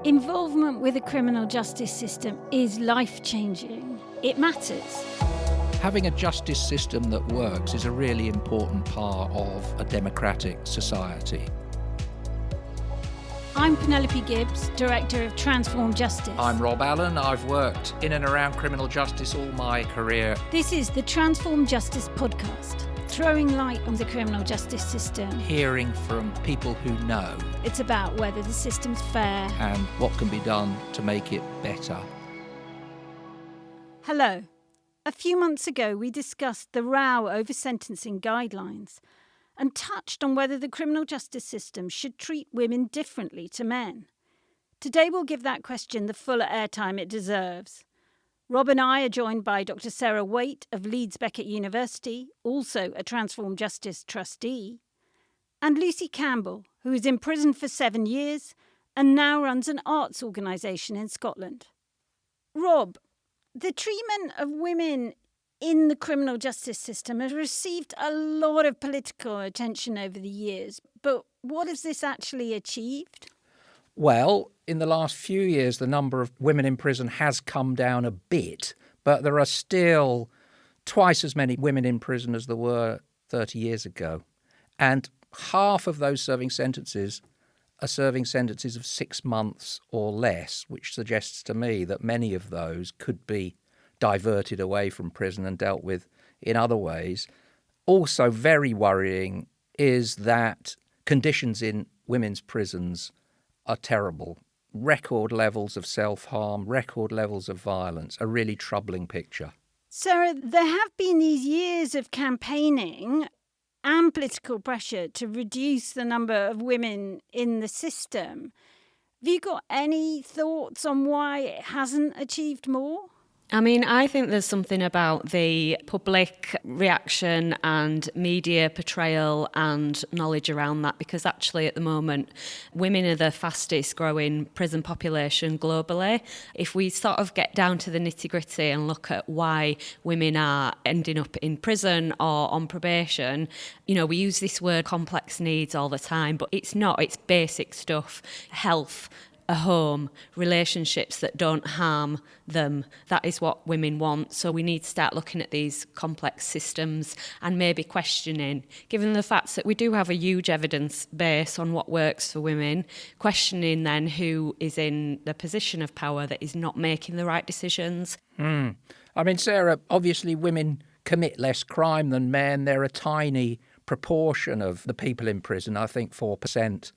Involvement with the criminal justice system is life-changing. It matters. Having a justice system that works is a really important part of a democratic society. I'm Penelope Gibbs, Director of Transform Justice. I'm Rob Allen. I've worked in and around criminal justice all my career. This is the Transform Justice podcast, throwing light on the criminal justice system. Hearing from people who know. It's about whether the system's fair and what can be done to make it better. Hello. A few months ago, we discussed the row over sentencing guidelines and touched on whether the criminal justice system should treat women differently to men. Today we'll give that question the fuller airtime it deserves. Rob and I are joined by Dr Sarah Waite of Leeds Beckett University, also a Transform Justice trustee, and Lucy Campbell, who is in prison for 7 years and now runs an arts organisation in Scotland. Rob, the treatment of women in the criminal justice system has received a lot of political attention over the years, but what has this actually achieved? Well, in the last few years, the number of women in prison has come down a bit, but there are still twice as many women in prison as there were 30 years ago. And half of those serving sentences are serving sentences of 6 months or less, which suggests to me that many of those could be diverted away from prison and dealt with in other ways. Also very worrying is that conditions in women's prisons are terrible. Record levels of self-harm, record levels of violence, a really troubling picture. Sarah, there have been these years of campaigning and political pressure to reduce the number of women in the system. Have you got any thoughts on why it hasn't achieved more? I mean, I think there's something about the public reaction and media portrayal and knowledge around that, because actually at the moment, women are the fastest growing prison population globally. If we sort of get down to the nitty-gritty and look at why women are ending up in prison or on probation, you know, we use this word complex needs all the time, but it's not, it's basic stuff. Health, a home, relationships that don't harm them. That is what women want. So we need to start looking at these complex systems and maybe questioning, given the fact that we do have a huge evidence base on what works for women, questioning then who is in the position of power that is not making the right decisions. I mean, Sarah, obviously women commit less crime than men. They're a tiny proportion of the people in prison, I think 4%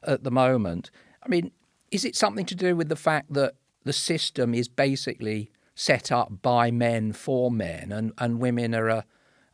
at the moment. I mean, is it something to do with the fact that the system is basically set up by men for men and women are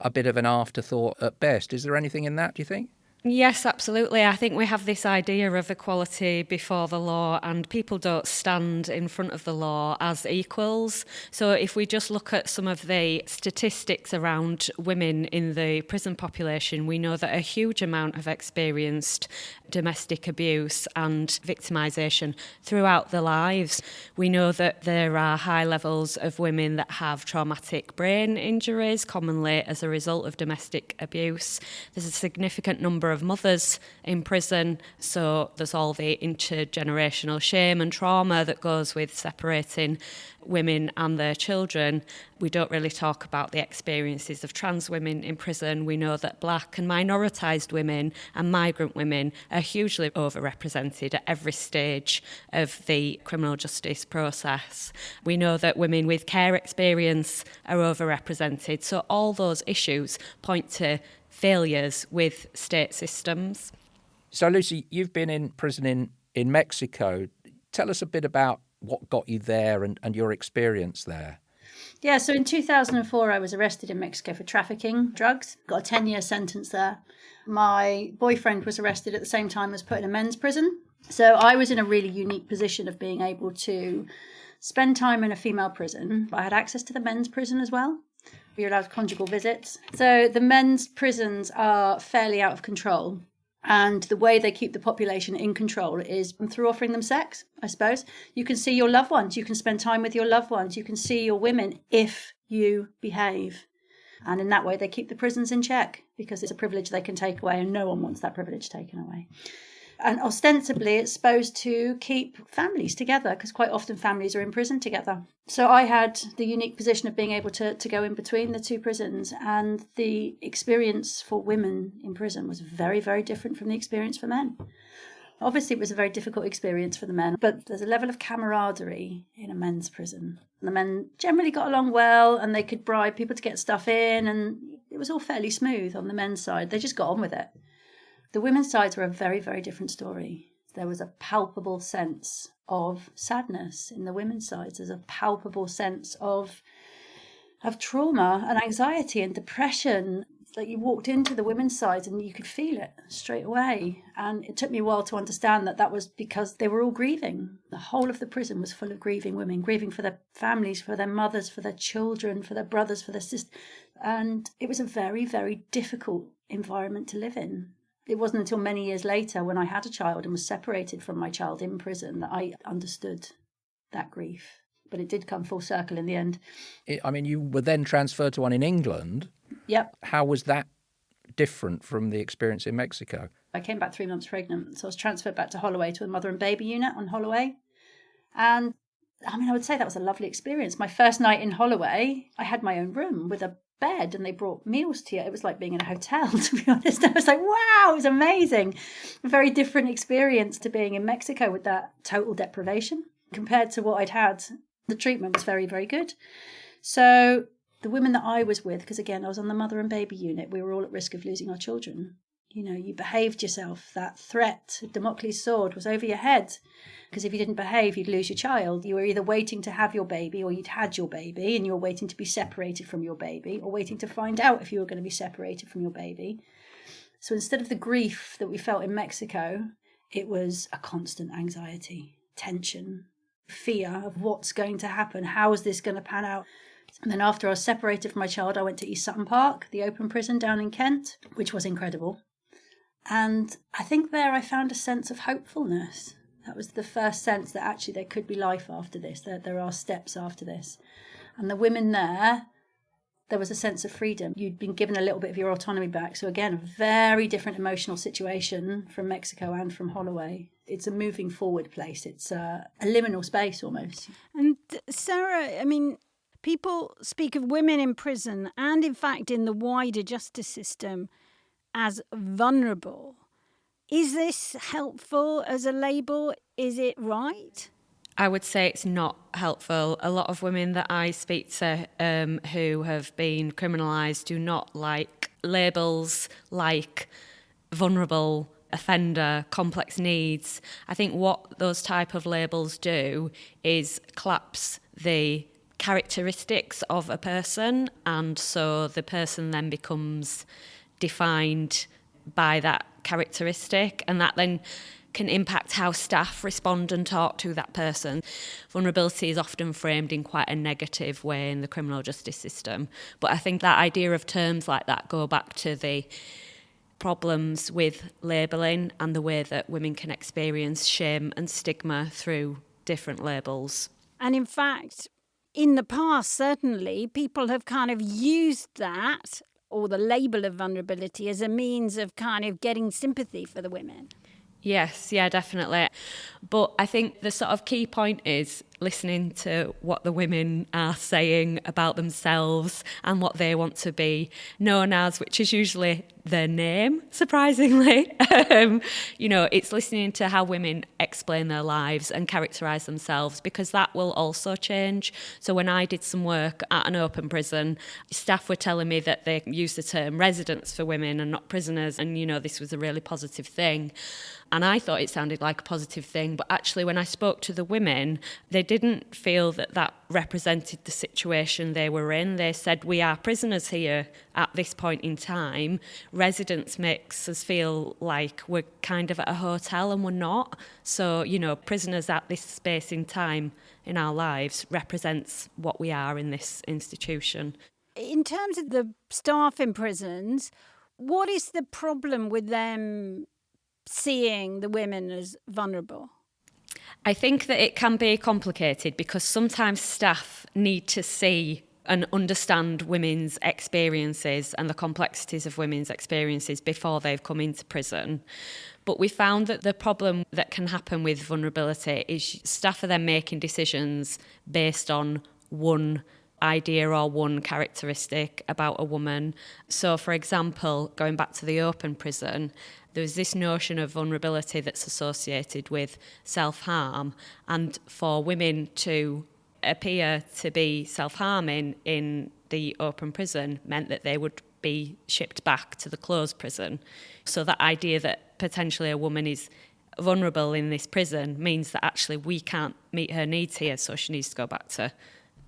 a bit of an afterthought at best? Is there anything in that, do you think? Yes, absolutely. I think we have this idea of equality before the law, and people don't stand in front of the law as equals. So if we just look at some of the statistics around women in the prison population, we know that a huge amount have experienced domestic abuse and victimisation throughout their lives. We know that there are high levels of women that have traumatic brain injuries, commonly as a result of domestic abuse. There's a significant number of mothers in prison, so there's all the intergenerational shame and trauma that goes with separating women and their children. We don't really talk about the experiences of trans women in prison. We know that black and minoritised women and migrant women are hugely overrepresented at every stage of the criminal justice process. We know that women with care experience are overrepresented. So all those issues point to failures with state systems. So, Lucy, you've been in prison in Mexico. Tell us a bit about what got you there and your experience there. Yeah, so in 2004, I was arrested in Mexico for trafficking drugs. Got a 10-year sentence there. My boyfriend was arrested at the same time as put in a men's prison. So I was in a really unique position of being able to spend time in a female prison, but I had access to the men's prison as well. You're allowed conjugal visits. So the men's prisons are fairly out of control. And the way they keep the population in control is through offering them sex, I suppose. You can see your loved ones. You can spend time with your loved ones. You can see your women if you behave. And in that way, they keep the prisons in check because it's a privilege they can take away and no one wants that privilege taken away. And ostensibly it's supposed to keep families together, because quite often families are in prison together. So I had the unique position of being able to go in between the two prisons, and the experience for women in prison was very, very different from the experience for men. Obviously, it was a very difficult experience for the men, but there's a level of camaraderie in a men's prison. The men generally got along well, and they could bribe people to get stuff in, and it was all fairly smooth on the men's side. They just got on with it. The women's sides were a very, very different story. There was a palpable sense of sadness in the women's sides. There's a palpable sense of trauma and anxiety and depression. Like, you walked into the women's side and you could feel it straight away. And it took me a while to understand that was because they were all grieving. The whole of the prison was full of grieving women, grieving for their families, for their mothers, for their children, for their brothers, for their sisters. And it was a very, very difficult environment to live in. It wasn't until many years later, when I had a child and was separated from my child in prison, that I understood that grief. But it did come full circle in the end. You were then transferred to one in England. Yep. How was that different from the experience in Mexico? I came back 3 months pregnant, so I was transferred back to Holloway, to a mother and baby unit on Holloway. And I would say that was a lovely experience. My first night in Holloway, I had my own room with a bed, and they brought meals to you. It was like being in a hotel, to be honest. I was like, wow, it was amazing. A very different experience to being in Mexico with that total deprivation compared to what I'd had. The treatment was very, very good. So the women that I was with, because again, I was on the mother and baby unit, we were all at risk of losing our children. You behaved yourself. That threat, Damocles' sword, was over your head. Because if you didn't behave, you'd lose your child. You were either waiting to have your baby, or you'd had your baby and you were waiting to be separated from your baby, or waiting to find out if you were going to be separated from your baby. So instead of the grief that we felt in Mexico, it was a constant anxiety, tension, fear of what's going to happen. How is this going to pan out? And then after I was separated from my child, I went to East Sutton Park, the open prison down in Kent, which was incredible. And I think there I found a sense of hopefulness. That was the first sense that actually there could be life after this, that there are steps after this. And the women there was a sense of freedom. You'd been given a little bit of your autonomy back. So again, a very different emotional situation from Mexico and from Holloway. It's a moving forward place. It's a liminal space almost. And Sarah, people speak of women in prison and, in fact, in the wider justice system as vulnerable. Is this helpful as a label? Is it right? I would say it's not helpful. A lot of women that I speak to who have been criminalised do not like labels like vulnerable, offender, complex needs. I think what those type of labels do is collapse the characteristics of a person, and so the person then becomes defined by that characteristic, and that then can impact how staff respond and talk to that person. Vulnerability is often framed in quite a negative way in the criminal justice system, but I think that idea of terms like that go back to the problems with labelling and the way that women can experience shame and stigma through different labels. And in fact, in the past, certainly, people have kind of used that, or the label of vulnerability, as a means of kind of getting sympathy for the women. Yes, yeah, definitely. But I think the sort of key point is listening to what the women are saying about themselves and what they want to be known as, which is usually their name, surprisingly. It's listening to how women explain their lives and characterise themselves, because that will also change. So when I did some work at an open prison, staff were telling me that they use the term residents for women and not prisoners, and, this was a really positive thing. And I thought it sounded like a positive thing, but actually when I spoke to the women, they didn't feel that represented the situation they were in. They said, we are prisoners here at this point in time. Residents makes us feel like we're kind of at a hotel, and we're not. So, prisoners at this space in time in our lives represents what we are in this institution. In terms of the staff in prisons, what is the problem with them seeing the women as vulnerable? I think that it can be complicated because sometimes staff need to see and understand women's experiences and the complexities of women's experiences before they've come into prison. But we found that the problem that can happen with vulnerability is staff are then making decisions based on one idea or one characteristic about a woman. So, for example, going back to the open prison, there's this notion of vulnerability that's associated with self-harm, and for women to appear to be self-harming in the open prison meant that they would be shipped back to the closed prison. So that idea that potentially a woman is vulnerable in this prison means that actually we can't meet her needs here, so she needs to go back to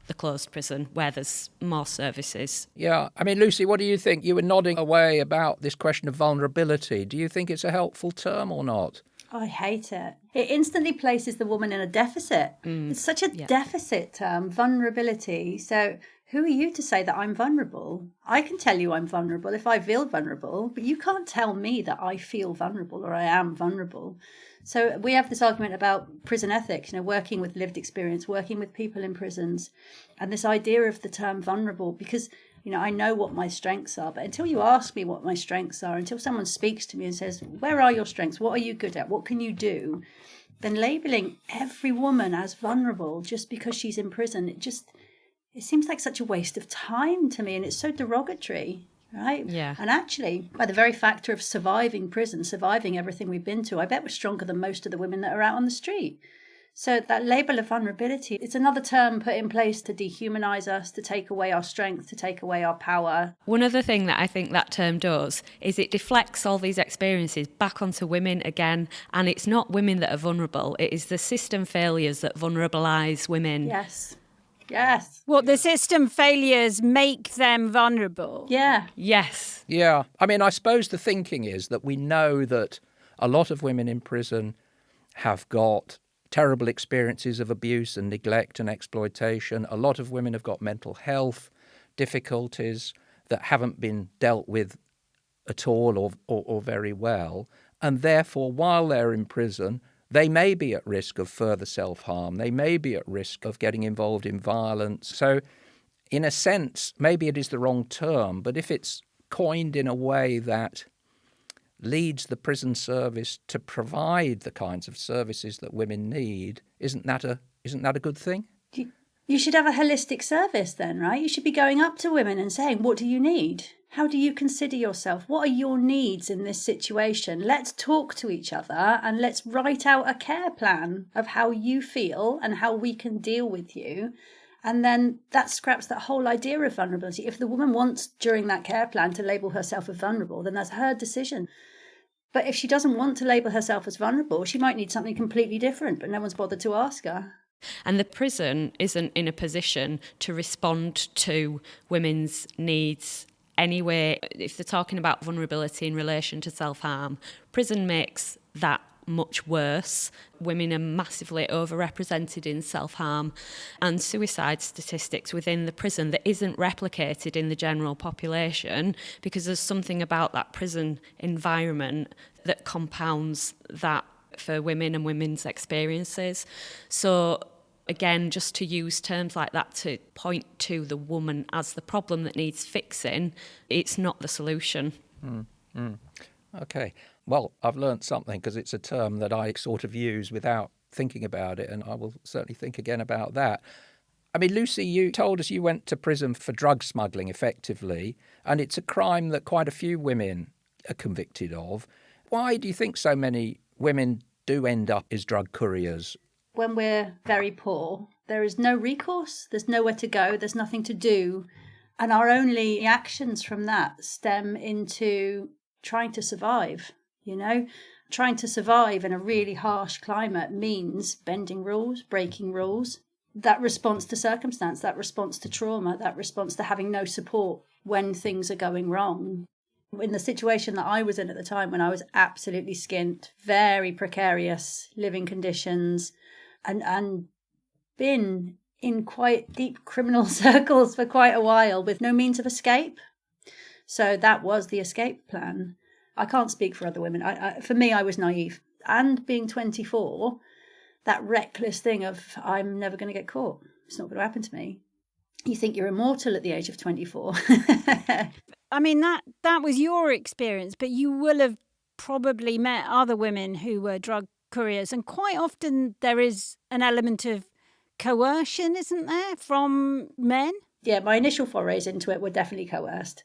the closed prison where there's more services. Yeah, I mean, Lucy, what do you think? You were nodding away about this question of vulnerability. Do you think it's a helpful term or not? I hate it. It instantly places the woman in a deficit. It's such a deficit term, vulnerability. So who are you to say that I'm vulnerable? I can tell you I'm vulnerable if I feel vulnerable, but you can't tell me that I feel vulnerable or I am vulnerable. So we have this argument about prison ethics, working with lived experience, working with people in prisons, and this idea of the term vulnerable, because, I know what my strengths are, but until you ask me what my strengths are, until someone speaks to me and says, where are your strengths? What are you good at? What can you do? Then labeling every woman as vulnerable just because she's in prison, it seems like such a waste of time to me, and it's so derogatory. Right? Yeah. And actually, by the very factor of surviving prison, surviving everything we've been to, I bet we're stronger than most of the women that are out on the street. So that label of vulnerability, it's another term put in place to dehumanise us, to take away our strength, to take away our power. One other thing that I think that term does is it deflects all these experiences back onto women again, and it's not women that are vulnerable, it is the system failures that vulnerabilise women. Yes. What, the system failures make them vulnerable? Yeah. Yes. Yeah. I mean, I suppose the thinking is that we know that a lot of women in prison have got terrible experiences of abuse and neglect and exploitation. A lot of women have got mental health difficulties that haven't been dealt with at all or very well. And therefore, while they're in prison, they may be at risk of further self-harm. They may be at risk of getting involved in violence. So, in a sense, maybe it is the wrong term, but if it's coined in a way that leads the prison service to provide the kinds of services that women need, isn't that a good thing? You should have a holistic service then, right? You should be going up to women and saying, what do you need? How do you consider yourself? What are your needs in this situation? Let's talk to each other and let's write out a care plan of how you feel and how we can deal with you. And then that scraps that whole idea of vulnerability. If the woman wants during that care plan to label herself as vulnerable, then that's her decision. But if she doesn't want to label herself as vulnerable, she might need something completely different, but no one's bothered to ask her. And the prison isn't in a position to respond to women's needs anyway. If they're talking about vulnerability in relation to self-harm, prison makes that much worse. Women are massively overrepresented in self-harm and suicide statistics within the prison that isn't replicated in the general population because there's something about that prison environment that compounds that for women and women's experiences. So again, just to use terms like that to point to the woman as the problem that needs fixing, it's not the solution. Okay. Well, I've learnt something because it's a term that I sort of use without thinking about it, and I will certainly think again about that. I mean, Lucy, you told us you went to prison for drug smuggling, effectively, and it's a crime that quite a few women are convicted of. Why do you think so many women do end up as drug couriers? When we're very poor, there is no recourse, there's nowhere to go, there's nothing to do. And our only actions from that stem into trying to survive, Trying to survive in a really harsh climate means bending rules, breaking rules. That response to circumstance, that response to trauma, that response to having no support when things are going wrong. In the situation that I was in at the time, when I was absolutely skint, very precarious living conditions, and been in quite deep criminal circles for quite a while with no means of escape. So that was the escape plan. I can't speak for other women. For me, I was naive. And being 24, that reckless thing of, I'm never going to get caught. It's not going to happen to me. you think you're immortal at the age of 24. I mean, that was your experience, but you will have probably met other women who were drug couriers, and quite often there is an element of coercion, isn't there, from men? Yeah, my initial forays into it were definitely coerced.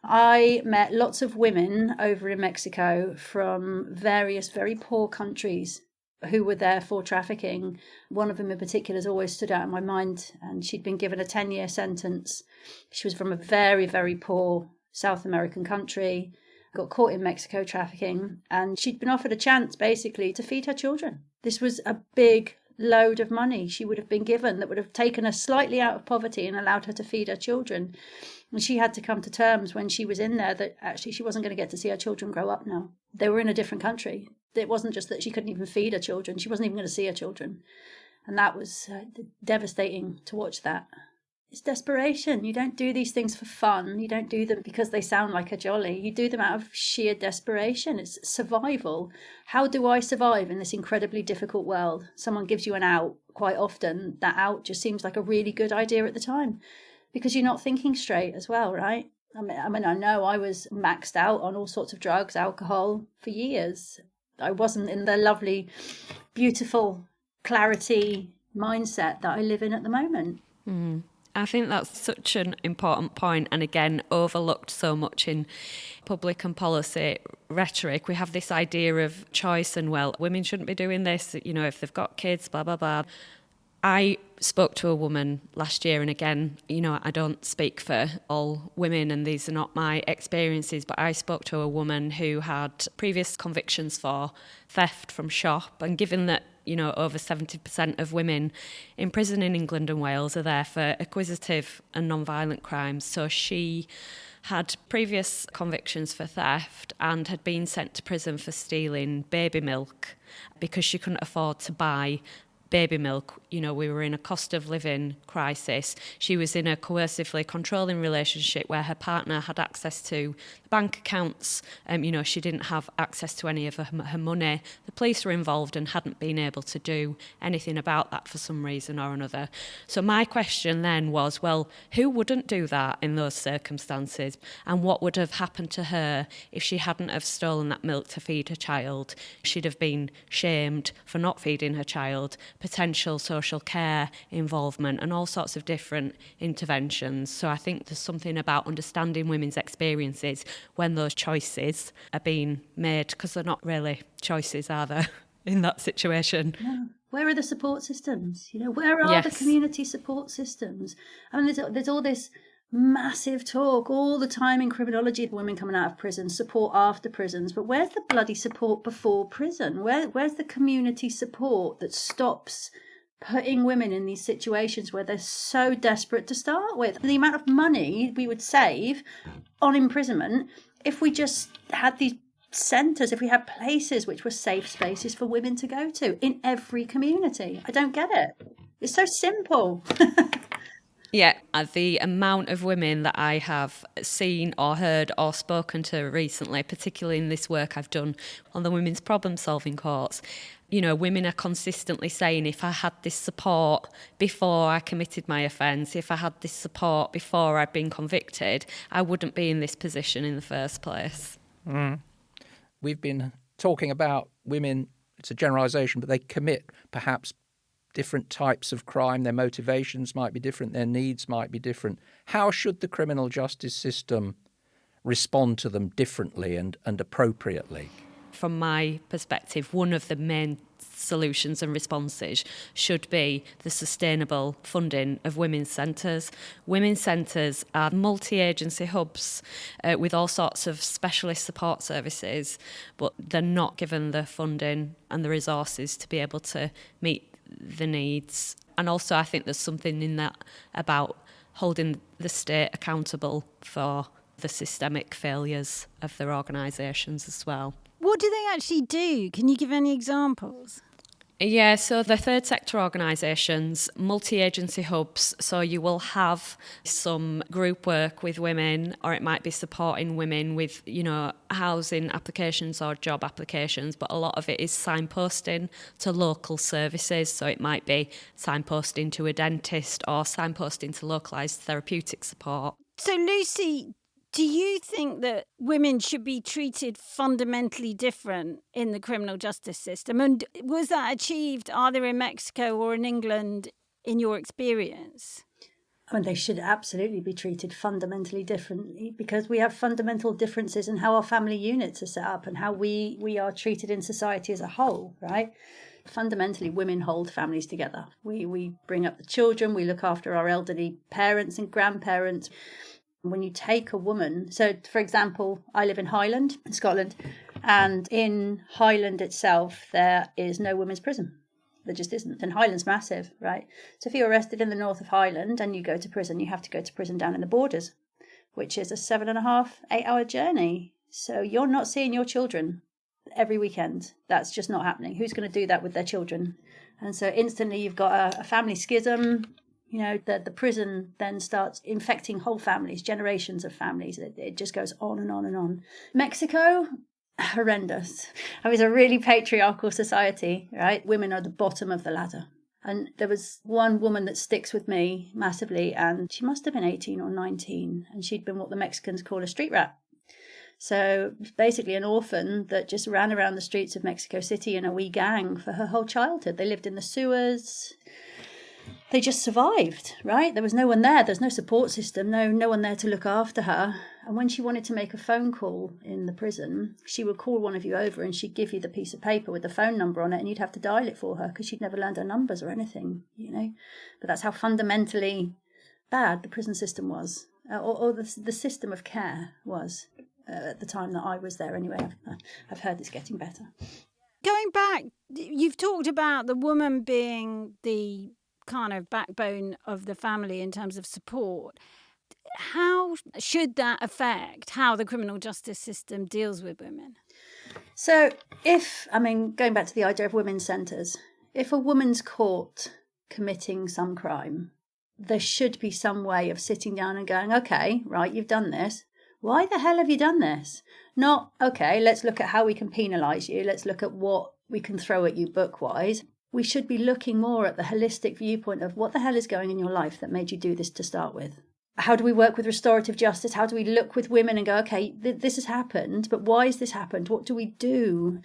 I met lots of women over in Mexico from various very poor countries who were there for trafficking. One of them in particular has always stood out in my mind, and she'd been given a 10-year sentence. She was from a very, very poor South American country, got caught in Mexico trafficking, and she'd been offered a chance basically to feed her children. This was a big load of money she would have been given that would have taken her slightly out of poverty and allowed her to feed her children. And she had to come to terms when she was in there that actually she wasn't going to get to see her children grow up now. They were in a different country. It wasn't just that she couldn't even feed her children. She wasn't even going to see her children. And that was devastating to watch that. It's desperation. You don't do these things for fun. You don't do them because they sound like a jolly. You do them out of sheer desperation. It's survival. How do I survive in this incredibly difficult world? Someone gives you an out. Quite often, that out just seems like a really good idea at the time because you're not thinking straight as well, right? I mean, I know I was maxed out on all sorts of drugs, alcohol for years. I wasn't in the lovely, beautiful clarity mindset that I live in at the moment. I think that's such an important point, and again, overlooked so much in public and policy rhetoric. We have this idea of choice and, well, women shouldn't be doing this, if they've got kids, blah, blah, blah. I spoke to a woman last year, and again, I don't speak for all women and these are not my experiences, but I spoke to a woman who had previous convictions for theft from shop, and given that over 70% of women in prison in England and Wales are there for acquisitive and non-violent crimes. So she had previous convictions for theft and had been sent to prison for stealing baby milk because she couldn't afford to buy baby milk. We were in a cost of living crisis. She was in a coercively controlling relationship where her partner had access to the bank accounts. She didn't have access to any of her money. The police were involved and hadn't been able to do anything about that for some reason or another. So my question then was, well, who wouldn't do that in those circumstances? And what would have happened to her if she hadn't have stolen that milk to feed her child? She'd have been shamed for not feeding her child, potential social care involvement and all sorts of different interventions. So I think there's something about understanding women's experiences when those choices are being made, because they're not really choices, are they, in that situation? No. Where are the support systems? Where are the community support systems? I mean, there's all this massive talk all the time in criminology of women coming out of prison, support after prisons, but where's the bloody support before prison? Where's the community support that stops putting women in these situations where they're so desperate to start with? The amount of money we would save on imprisonment if we just had these centres, if we had places which were safe spaces for women to go to in every community. I don't get it. It's so simple. Yeah, the amount of women that I have seen or heard or spoken to recently, particularly in this work I've done on the women's problem-solving courts, women are consistently saying, if I had this support before I committed my offence, if I had this support before I'd been convicted, I wouldn't be in this position in the first place. We've been talking about women, it's a generalisation, but they commit perhaps different types of crime. Their motivations might be different, their needs might be different. How should the criminal justice system respond to them differently and appropriately? From my perspective, one of the main solutions and responses should be the sustainable funding of women's centres. Women's centres are multi-agency hubs with all sorts of specialist support services, but they're not given the funding and the resources to be able to meet the needs. And also I think there's something in that about holding the state accountable for the systemic failures of their organisations as well. What do they actually do? Can you give any examples? Yeah, so the third sector organisations, multi-agency hubs, so you will have some group work with women, or it might be supporting women with, housing applications or job applications, but a lot of it is signposting to local services, so it might be signposting to a dentist or signposting to localised therapeutic support. So Lucy, do you think that women should be treated fundamentally different in the criminal justice system? And was that achieved either in Mexico or in England in your experience? I mean, they should absolutely be treated fundamentally differently, because we have fundamental differences in how our family units are set up and how we are treated in society as a whole, right? Fundamentally, women hold families together. We bring up the children, we look after our elderly parents and grandparents. When you take a woman, so for example, I live in Highland, in Scotland, and in Highland itself, there is no women's prison. There just isn't. And Highland's massive, right? So if you're arrested in the north of Highland and you go to prison, you have to go to prison down in the borders, which is a 7.5, 8-hour journey. So you're not seeing your children every weekend. That's just not happening. Who's going to do that with their children? And so instantly you've got a family schism. The prison then starts infecting whole families, generations of families. It just goes on and on and on. Mexico, horrendous. It was a really patriarchal society, right? Women are the bottom of the ladder. And there was one woman that sticks with me massively, and she must have been 18 or 19, and she'd been what the Mexicans call a street rat. So basically an orphan that just ran around the streets of Mexico City in a wee gang for her whole childhood. They lived in the sewers. They just survived, right? There was no one there. There's no support system, no one there to look after her. And when she wanted to make a phone call in the prison, she would call one of you over and she'd give you the piece of paper with the phone number on it, and you'd have to dial it for her because she'd never learned her numbers or anything, But that's how fundamentally bad the prison system was, or the system of care was at the time that I was there anyway. I've heard it's getting better. Going back, you've talked about the woman being the kind of backbone of the family in terms of support. How should that affect how the criminal justice system deals with women? So going back to the idea of women's centres, if a woman's caught committing some crime, there should be some way of sitting down and going, okay, right, you've done this. Why the hell have you done this? Not, okay, let's look at how we can penalise you. Let's look at what we can throw at you book-wise. We should be looking more at the holistic viewpoint of what the hell is going in your life that made you do this to start with. How do we work with restorative justice? How do we look with women and go, okay, this has happened, but why has this happened? What do we do?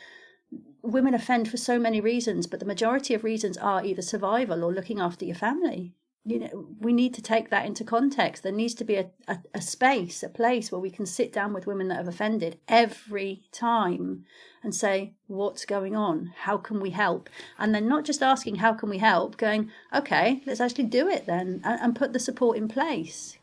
Women offend for so many reasons, but the majority of reasons are either survival or looking after your family. We need to take that into context. There needs to be a space, a place where we can sit down with women that have offended every time and say, what's going on? How can we help? And then not just asking, how can we help? Going, okay, let's actually do it then and put the support in place.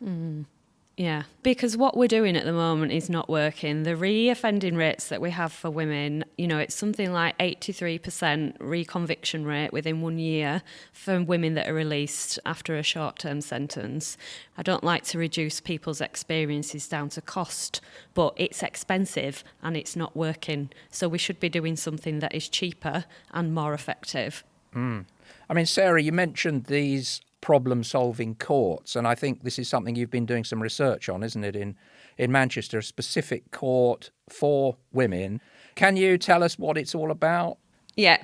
Yeah, because what we're doing at the moment is not working. The re-offending rates that we have for women, it's something like 83% reconviction rate within 1 year for women that are released after a short-term sentence. I don't like to reduce people's experiences down to cost, but it's expensive and it's not working. So we should be doing something that is cheaper and more effective. Sarah, you mentioned these problem-solving courts, and I think this is something you've been doing some research on, isn't it, in Manchester, a specific court for women. Can you tell us what it's all about? Yeah,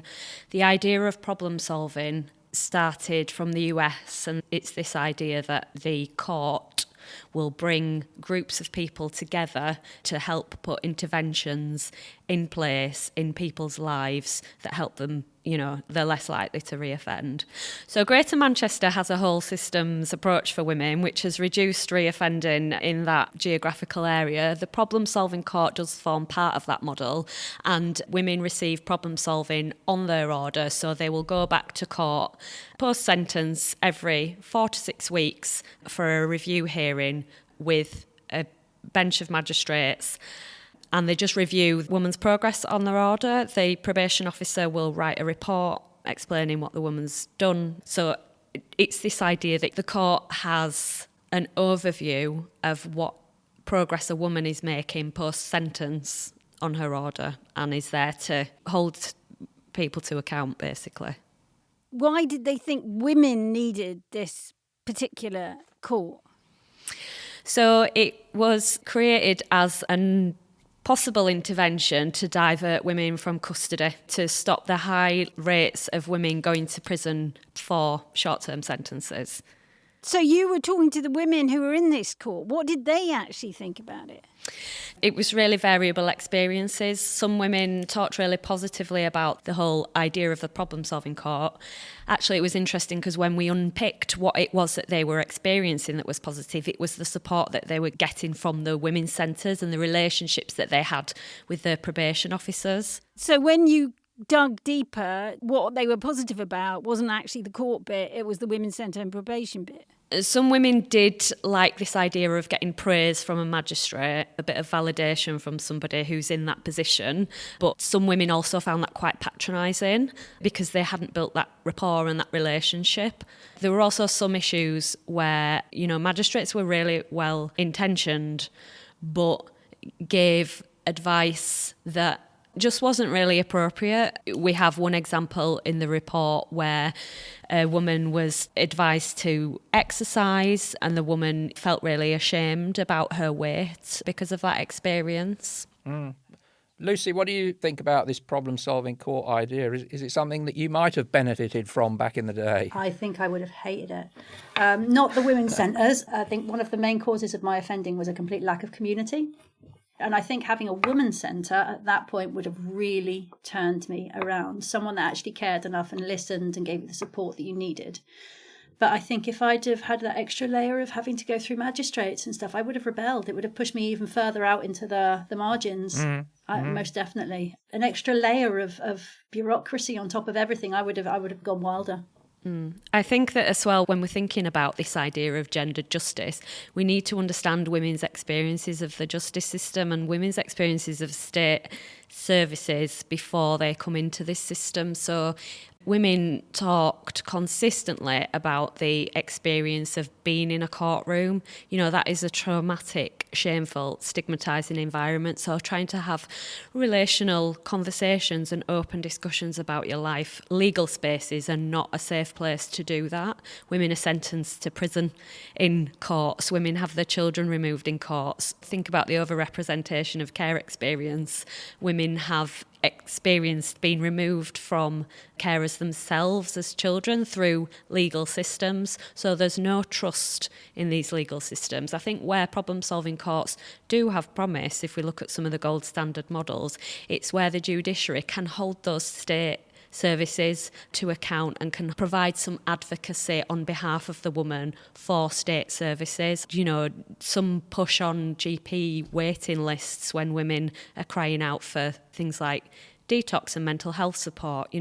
the idea of problem-solving started from the US, and it's this idea that the court will bring groups of people together to help put interventions in place in people's lives that help them, they're less likely to reoffend. So Greater Manchester has a whole systems approach for women, which has reduced reoffending in that geographical area. The problem-solving court does form part of that model, and women receive problem-solving on their order, so they will go back to court post-sentence every 4 to 6 weeks for a review hearing with a bench of magistrates. And they just review the woman's progress on their order. The probation officer will write a report explaining what the woman's done. So it's this idea that the court has an overview of what progress a woman is making post-sentence on her order and is there to hold people to account, basically. Why did they think women needed this particular court? So it was created as a possible intervention to divert women from custody, to stop the high rates of women going to prison for short-term sentences. So you were talking to the women who were in this court. What did they actually think about it? It was really variable experiences. Some women talked really positively about the whole idea of the problem-solving court. Actually, it was interesting because when we unpicked what it was that they were experiencing that was positive, it was the support that they were getting from the women's centres and the relationships that they had with their probation officers. So when you dug deeper, what they were positive about wasn't actually the court bit, it was the women's centre and probation bit. Some women did like this idea of getting praise from a magistrate, a bit of validation from somebody who's in that position. But some women also found that quite patronising because they hadn't built that rapport and that relationship. There were also some issues where, magistrates were really well intentioned, but gave advice that just wasn't really appropriate. We have one example in the report where a woman was advised to exercise and the woman felt really ashamed about her weight because of that experience. Lucy, what do you think about this problem-solving court idea? Is it something that you might have benefited from back in the day? I think I would have hated it. Not the women's centres. I think one of the main causes of my offending was a complete lack of community. And I think having a women's centre at that point would have really turned me around. Someone that actually cared enough and listened and gave you the support that you needed. But I think if I'd have had that extra layer of having to go through magistrates and stuff, I would have rebelled. It would have pushed me even further out into the margins. Most definitely. An extra layer of bureaucracy on top of everything, I would have gone wilder. I think that as well, when we're thinking about this idea of gendered justice, we need to understand women's experiences of the justice system and women's experiences of state services before they come into this system. So women talked consistently about the experience of being in a courtroom. That is a traumatic, shameful, stigmatising environment. So trying to have relational conversations and open discussions about your life, legal spaces are not a safe place to do that. Women are sentenced to prison in courts. Women have their children removed in courts. Think about the overrepresentation of care experience. Women have experienced being removed from carers themselves as children through legal systems. So there's no trust in these legal systems. I think where problem-solving courts do have promise, if we look at some of the gold standard models, it's where the judiciary can hold those state services to account and can provide some advocacy on behalf of the woman for state services. Some push on GP waiting lists when women are crying out for things like detox and mental health support.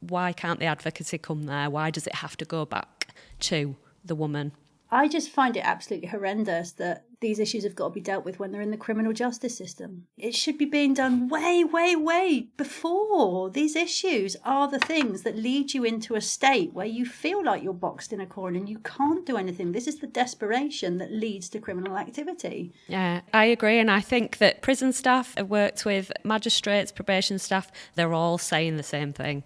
Why can't the advocacy come there? Why does it have to go back to the woman? I just find it absolutely horrendous that these issues have got to be dealt with when they're in the criminal justice system. It should be being done way, way, way before. These issues are the things that lead you into a state where you feel like you're boxed in a corner and you can't do anything. This is the desperation that leads to criminal activity. Yeah, I agree. And I think that prison staff have worked with magistrates, probation staff, they're all saying the same thing.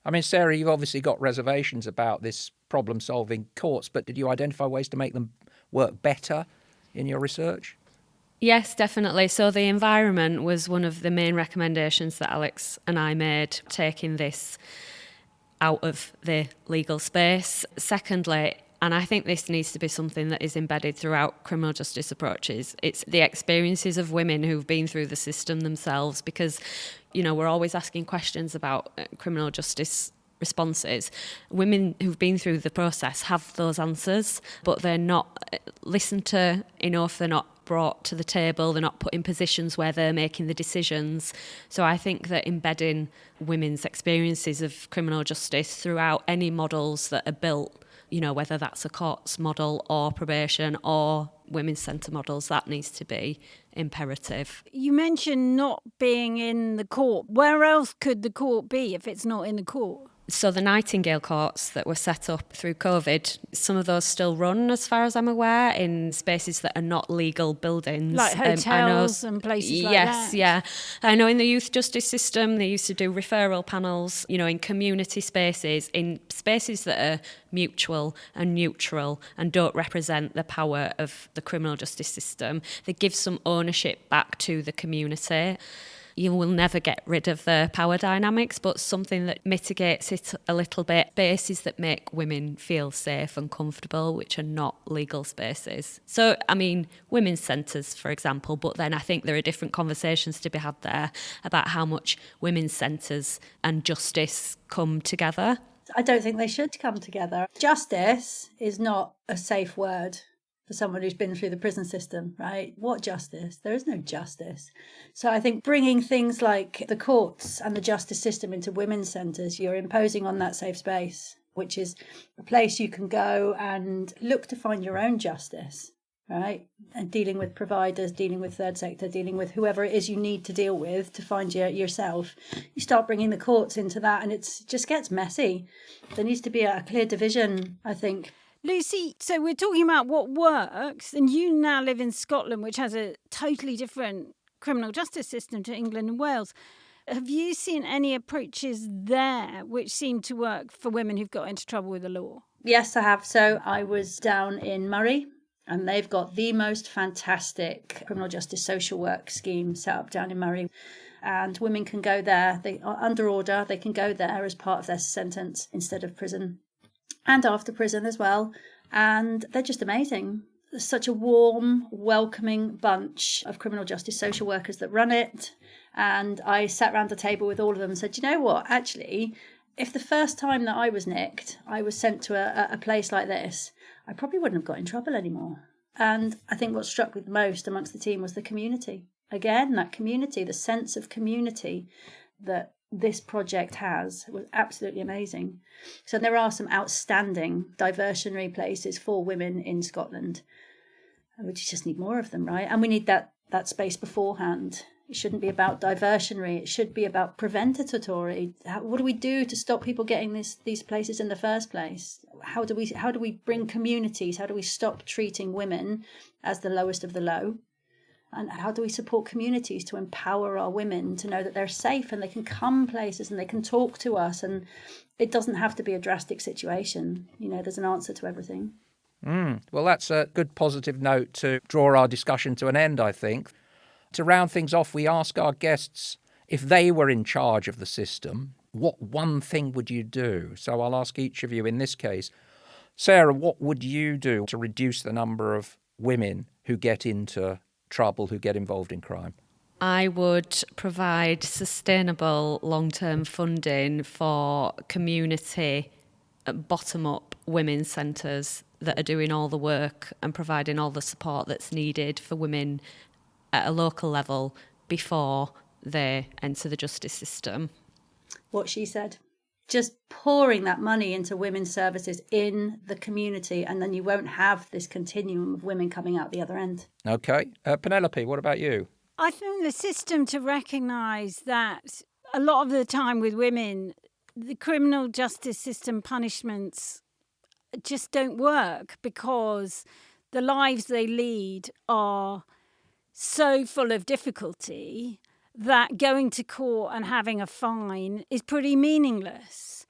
I mean, Sarah, you've obviously got reservations about this problem-solving courts, but did you identify ways to make them work better in your research? Yes, definitely. So the environment was one of the main recommendations that Alex and I made, taking this out of the legal space. Secondly, and I think this needs to be something that is embedded throughout criminal justice approaches, it's the experiences of women who've been through the system themselves, because, we're always asking questions about criminal justice responses. Women who've been through the process have those answers, but they're not listened to enough, they're not brought to the table, they're not put in positions where they're making the decisions. So I think that embedding women's experiences of criminal justice throughout any models that are built, whether that's a courts model or probation or women's centre models, that needs to be imperative. You mentioned not being in the court. Where else could the court be if it's not in the court? So the Nightingale courts that were set up through COVID, some of those still run, as far as I'm aware, in spaces that are not legal buildings. Like hotels and places like that. Yes, yeah. I know in the youth justice system, they used to do referral panels, in community spaces, in spaces that are mutual and neutral and don't represent the power of the criminal justice system. They give some ownership back to the community. You will never get rid of the power dynamics, but something that mitigates it a little bit. Spaces that make women feel safe and comfortable, which are not legal spaces. So, women's centres, for example, but then I think there are different conversations to be had there about how much women's centres and justice come together. I don't think they should come together. Justice is not a safe word for someone who's been through the prison system, right? What justice? There is no justice. So I think bringing things like the courts and the justice system into women's centres, you're imposing on that safe space, which is a place you can go and look to find your own justice, right? And dealing with providers, dealing with third sector, dealing with whoever it is you need to deal with to find yourself. You start bringing the courts into that and it just gets messy. There needs to be a clear division, I think. Lucy, so we're talking about what works, and you now live in Scotland, which has a totally different criminal justice system to England and Wales. Have you seen any approaches there which seem to work for women who've got into trouble with the law? Yes, I have. So I was down in Murray, and they've got the most fantastic criminal justice social work scheme set up down in Murray. And women can go there. They are under order. They can go there as part of their sentence instead of prison. And after prison as well. And they're just amazing. There's such a warm, welcoming bunch of criminal justice social workers that run it. And I sat around the table with all of them and said, you know what, actually, if the first time that I was nicked, I was sent to a place like this, I probably wouldn't have got in trouble anymore. And I think what struck me the most amongst the team was the community. Again, that community, the sense of community that this project was absolutely amazing. So there are some outstanding diversionary places for women in Scotland. We just need more of them, right? And we need that space beforehand. It shouldn't be about diversionary. It should be about preventatory. What do we do to stop people getting these places in the first place? How do we bring communities? How do we stop treating women as the lowest of the low? And how do we support communities to empower our women to know that they're safe and they can come places and they can talk to us, and it doesn't have to be a drastic situation. There's an answer to everything. Well, that's a good positive note to draw our discussion to an end, I think. To round things off, we ask our guests, if they were in charge of the system, what one thing would you do? So I'll ask each of you in this case. Sarah, what would you do to reduce the number of women who get into trouble, who get involved in crime? I would provide sustainable long-term funding for community, bottom-up women's centres that are doing all the work and providing all the support that's needed for women at a local level before they enter the justice system. What she said. Just pouring that money into women's services in the community, and then you won't have this continuum of women coming out the other end. OK. Penelope, what about you? I think the system to recognise that a lot of the time with women, the criminal justice system punishments just don't work because the lives they lead are so full of difficulty that going to court and having a fine is pretty meaningless.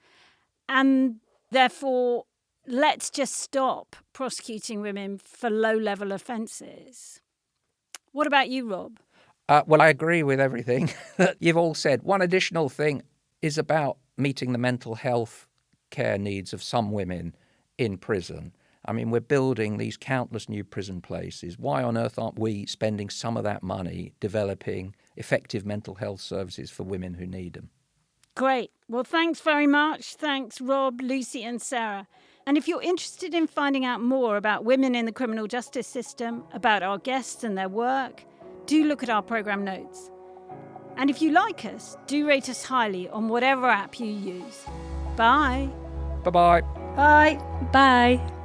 And therefore, let's just stop prosecuting women for low-level offences. What about you, Rob? Well, I agree with everything that you've all said. One additional thing is about meeting the mental health care needs of some women in prison. We're building these countless new prison places. Why on earth aren't we spending some of that money developing effective mental health services for women who need them? Great. Well, thanks very much. Thanks, Rob, Lucy and Sarah. And if you're interested in finding out more about women in the criminal justice system, about our guests and their work, do look at our programme notes. And if you like us, do rate us highly on whatever app you use. Bye. Bye-bye. Bye. Bye.